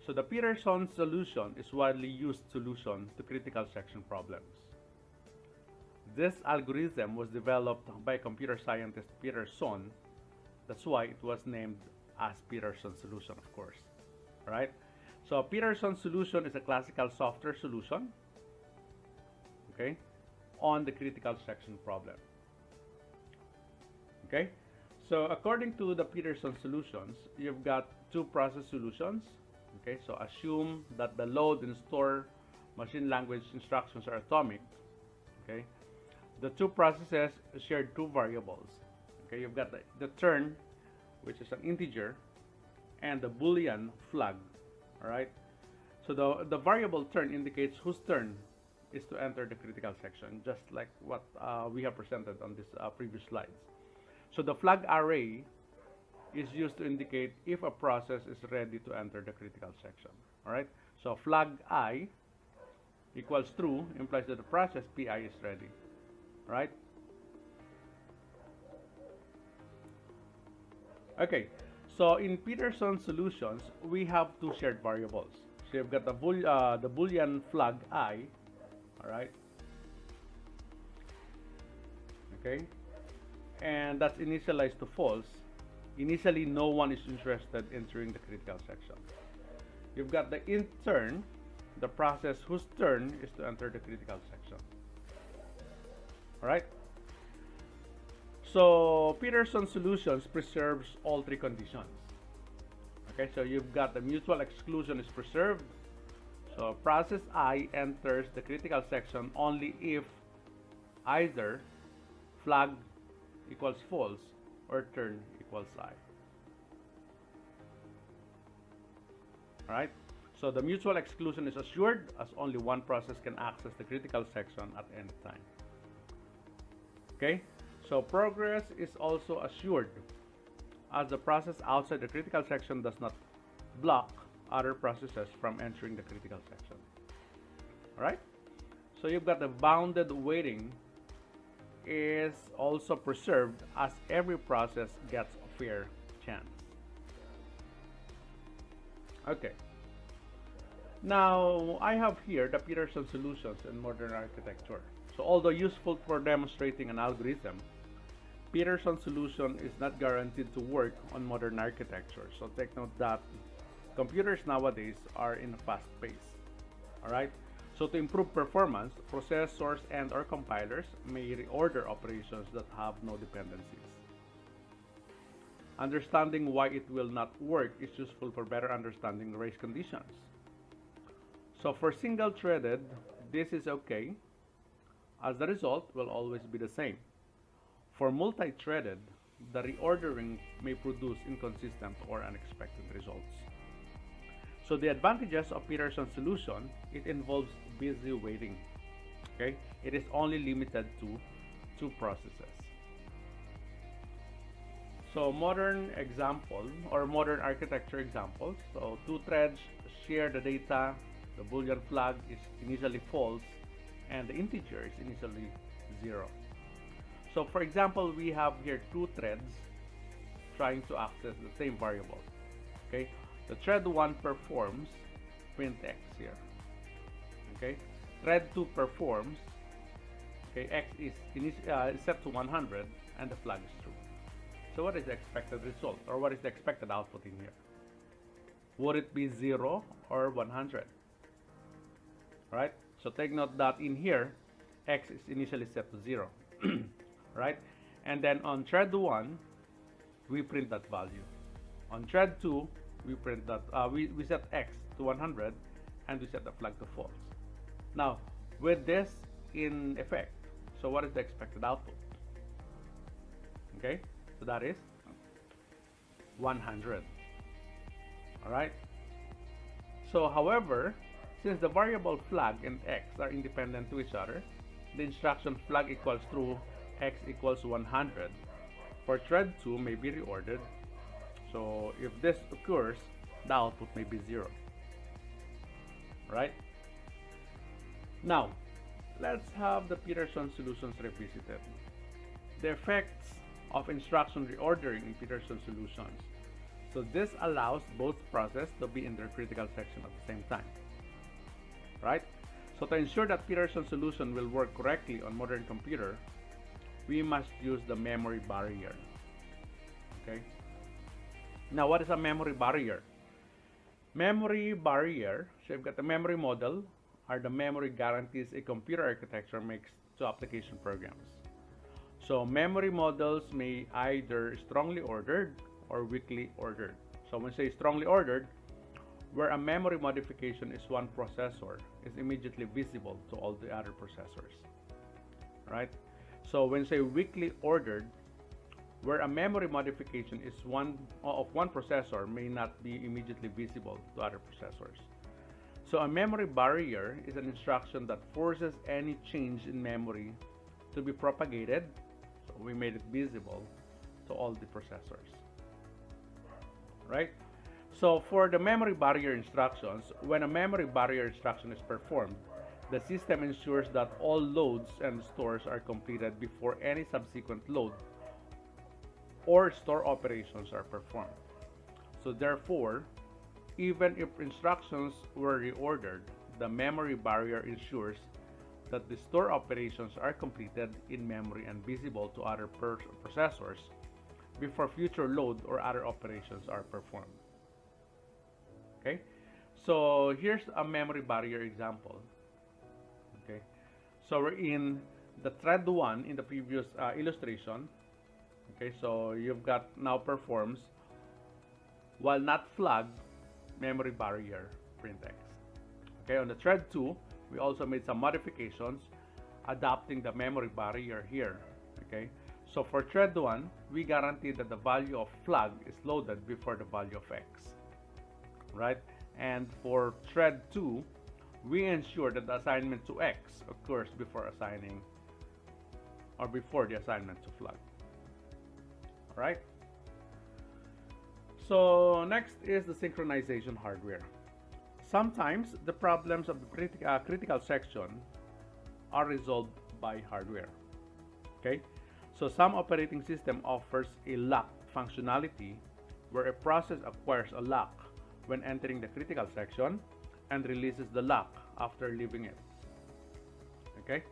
So the Peterson solution is widely used solution to critical section problems. This algorithm was developed by computer scientist Peterson. That's why it was named as Peterson solution, of course. Right? So Peterson solution is a classical software solution, okay, on the critical section problem. Okay? So according to the Peterson solutions, you've got two process solutions. Okay, so assume that the load and store machine language instructions are atomic. Okay, the two processes share two variables. Okay, you've got the turn, which is an integer, and the Boolean flag. All right, so the variable turn indicates whose turn is to enter the critical section, just like what we have presented on this previous slides. So the flag array is used to indicate if a process is ready to enter the critical section. All right, so flag I equals true implies that the process PI is ready. All right. Okay, so in Peterson solutions, we have two shared variables. So you've got the Boolean flag I, all right, okay, and that's initialized to false. Initially, no one is interested in entering the critical section. You've got the int turn, the process whose turn is to enter the critical section. All right. So Peterson solutions preserves all three conditions. Okay, so you've got the mutual exclusion is preserved. So process I enters the critical section only if either flag equals false or turn equals I. Alright, so the mutual exclusion is assured as only one process can access the critical section at any time. Okay, so progress is also assured as the process outside the critical section does not block other processes from entering the critical section. Alright, so you've got the bounded waiting is also preserved as every process gets a fair chance. Okay, now I have here the Peterson solutions in modern architecture. So although useful for demonstrating an algorithm, Peterson solution is not guaranteed to work on modern architecture. So take note that computers nowadays are in a fast pace. Alright, so to improve performance, processors and or compilers may reorder operations that have no dependencies. Understanding why it will not work is useful for better understanding the race conditions. So for single-threaded, this is okay, as the result will always be the same. For multi-threaded, the reordering may produce inconsistent or unexpected results. So the advantages of Peterson solution, it involves busy waiting. Okay, it is only limited to two processes. So modern example or modern architecture examples. So two threads share the data, the Boolean flag is initially false, and the integer is initially 0. So for example, we have here two threads trying to access the same variable. Okay, the thread 1 performs print x here. Okay, thread 2 performs. Okay, x is set to 100 and the flag is true. So what is the expected result, or what is the expected output in here? Would it be 0 or 100? Right? So take note that in here, x is initially set to 0. Right? And then on thread 1, we print that value. On thread 2, we print that we set x to 100 and we set the flag to false. Now, with this in effect, so what is the expected output? Okay, so that is 100. All right. So, however, since the variable flag and x are independent to each other, the instruction flag equals true, x equals 100 for thread 2 may be reordered. So if this occurs, the output may be 0. Right? Now, let's have the Peterson solutions revisited. The effects of instruction reordering in Peterson solutions. So this allows both processes to be in their critical section at the same time, right? So to ensure that Peterson solution will work correctly on modern computer, we must use the memory barrier. Okay. Now, what is a memory barrier? Memory barrier, so you've got the memory model, are the memory guarantees a computer architecture makes to application programs. So memory models may either strongly ordered or weakly ordered. So when say strongly ordered, where a memory modification is one processor is immediately visible to all the other processors, right? So when say weakly ordered, where a memory modification is one processor may not be immediately visible to other processors. So a memory barrier is an instruction that forces any change in memory to be propagated. So we made it visible to all the processors, right? So for the memory barrier instructions, when a memory barrier instruction is performed, the system ensures that all loads and stores are completed before any subsequent load or store operations are performed. So therefore, even if instructions were reordered, the memory barrier ensures that the store operations are completed in memory and visible to other processors before future load or other operations are performed. Okay, so here's a memory barrier example. Okay, so we're in the thread 1 in the previous illustration. Okay, so you've got now performs while not flagged memory barrier printx. Okay, on the thread 2, we also made some modifications adapting the memory barrier here. Okay, so for thread 1, we guarantee that the value of flag is loaded before the value of x, right? And for thread 2, we ensure that the assignment to x occurs before assigning or before the assignment to flag. All right. So next is the synchronization hardware. Sometimes the problems of the critical section are resolved by hardware. Okay, so some operating system offers a lock functionality where a process acquires a lock when entering the critical section and releases the lock after leaving it. Okay,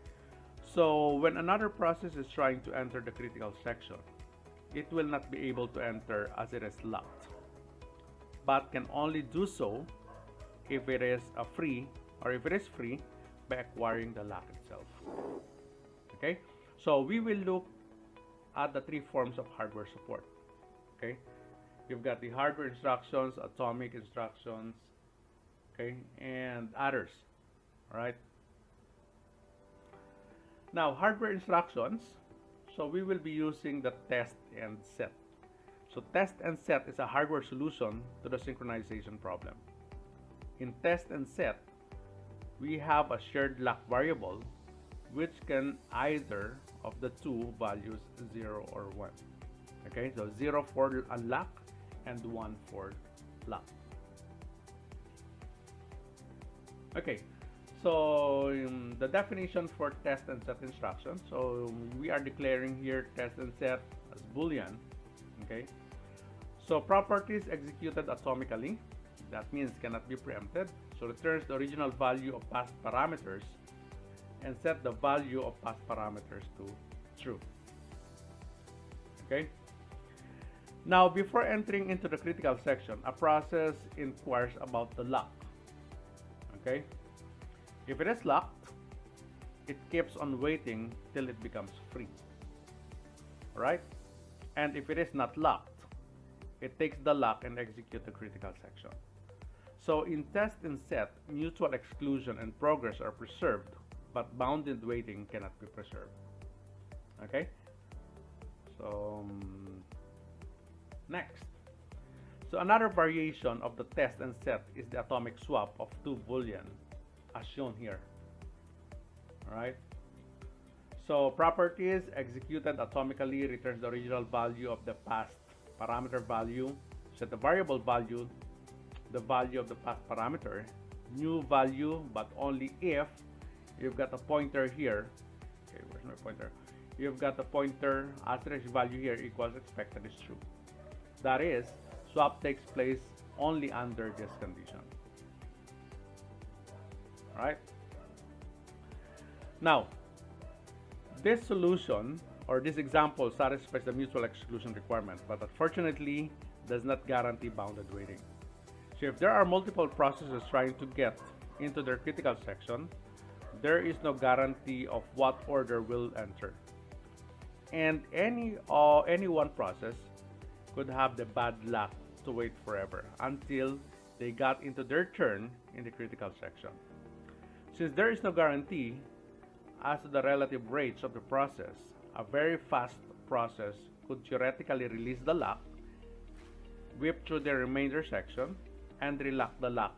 so when another process is trying to enter the critical section, it will not be able to enter as it is locked, but can only do so if it is free by acquiring the lock itself. Okay, so we will look at the 3 forms of hardware support. Okay, you've got the hardware instructions, atomic instructions, okay, and others. All right. Now, hardware instructions. So we will be using the test and set. So test and set is a hardware solution to the synchronization problem. In test and set, we have a shared lock variable which can either of the 2 values 0 or 1. Okay, so 0 for unlock and 1 for lock. Okay, so the definition for test and set instructions. So we are declaring here test and set as Boolean. Okay, so properties executed atomically, that means cannot be preempted. So returns the original value of past parameters and set the value of past parameters to true. Okay, now before entering into the critical section, a process inquires about the lock. Okay, if it is locked, it keeps on waiting till it becomes free. Right? And if it is not locked, it takes the lock and executes the critical section. So in test and set, mutual exclusion and progress are preserved, but bounded waiting cannot be preserved. Okay? So next. So another variation of the test and set is the atomic swap of 2 Boolean, as shown here. Alright? So properties executed atomically returns the original value of the past parameter value. Set the variable value, the value of the past parameter, new value, but only if you've got a pointer here. Okay, where's my pointer? You've got a pointer asterisk value here equals expected is true. That is, Swap takes place only under this condition. Alright? Now, this solution or this example satisfies the mutual exclusion requirement, but unfortunately does not guarantee bounded waiting. So if there are multiple processes trying to get into their critical section, there is no guarantee of what order will enter. And any one process could have the bad luck to wait forever until they got into their turn in the critical section. Since there is no guarantee as to the relative rates of the process, a very fast process could theoretically release the lock, whip through the remainder section, and relock the lock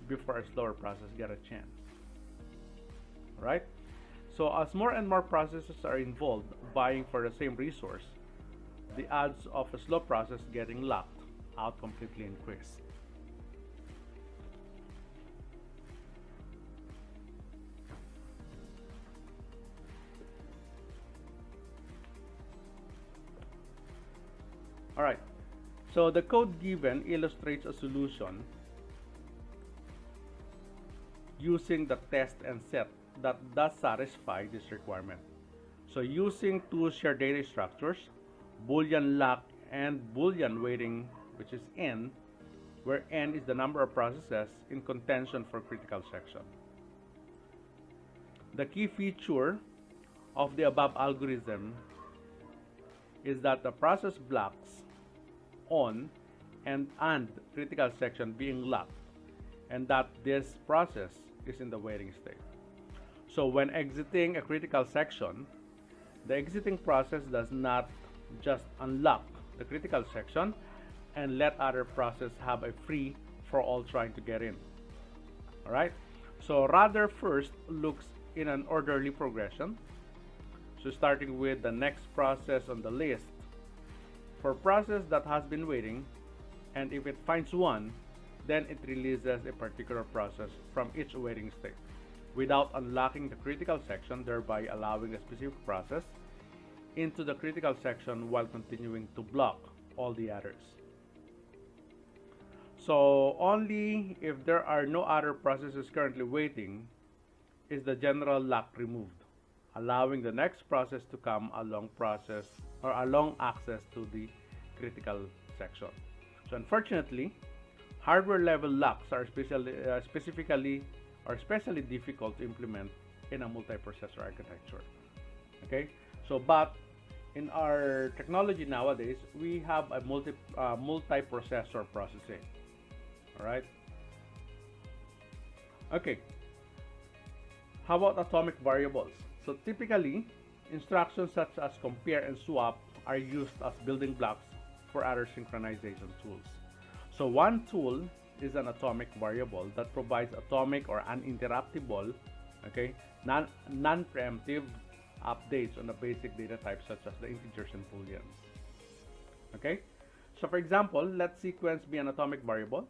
before a slower process get a chance. Right? So as more and more processes are involved vying for the same resource, the odds of a slow process getting locked out completely increase. Alright, so the code given illustrates a solution using the test and set that does satisfy this requirement. So using two shared data structures, Boolean lock and Boolean waiting, which is N, where N is the number of processes in contention for critical section. The key feature of the above algorithm is that the process blocks on and critical section being locked, and that this process is in the waiting state. So when exiting a critical section, the exiting process does not just unlock the critical section and let other process have a free for all trying to get in. Alright? So rather first looks in an orderly progression. So starting with the next process on the list. For process that has been waiting, and if it finds one, then it releases a particular process from each waiting state without unlocking the critical section, thereby allowing a specific process into the critical section while continuing to block all the others. So only if there are no other processes currently waiting is the general lock removed, allowing the next process to come along access to the critical section. So unfortunately, hardware level locks are especially difficult to implement in a multiprocessor architecture. Okay, so but in our technology nowadays, we have a multiprocessor processing. All right. Okay. How about atomic variables? So typically, instructions such as compare and swap are used as building blocks for other synchronization tools. So one tool is an atomic variable that provides atomic or uninterruptible, okay, non-preemptive updates on the basic data types such as the integers and booleans. Okay, so for example, let sequence be an atomic variable,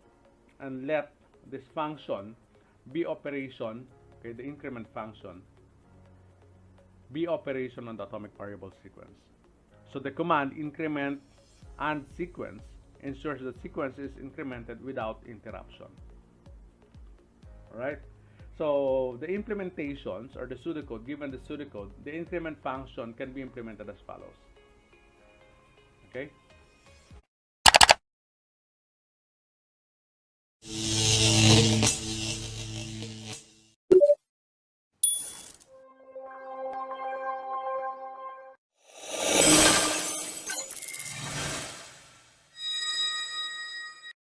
and let this function be operation, okay, the increment function be operation on the atomic variable sequence. So the command increment and sequence ensures the sequence is incremented without interruption. Alright, so the implementations or the pseudocode, given the pseudocode, the increment function can be implemented as follows. Okay,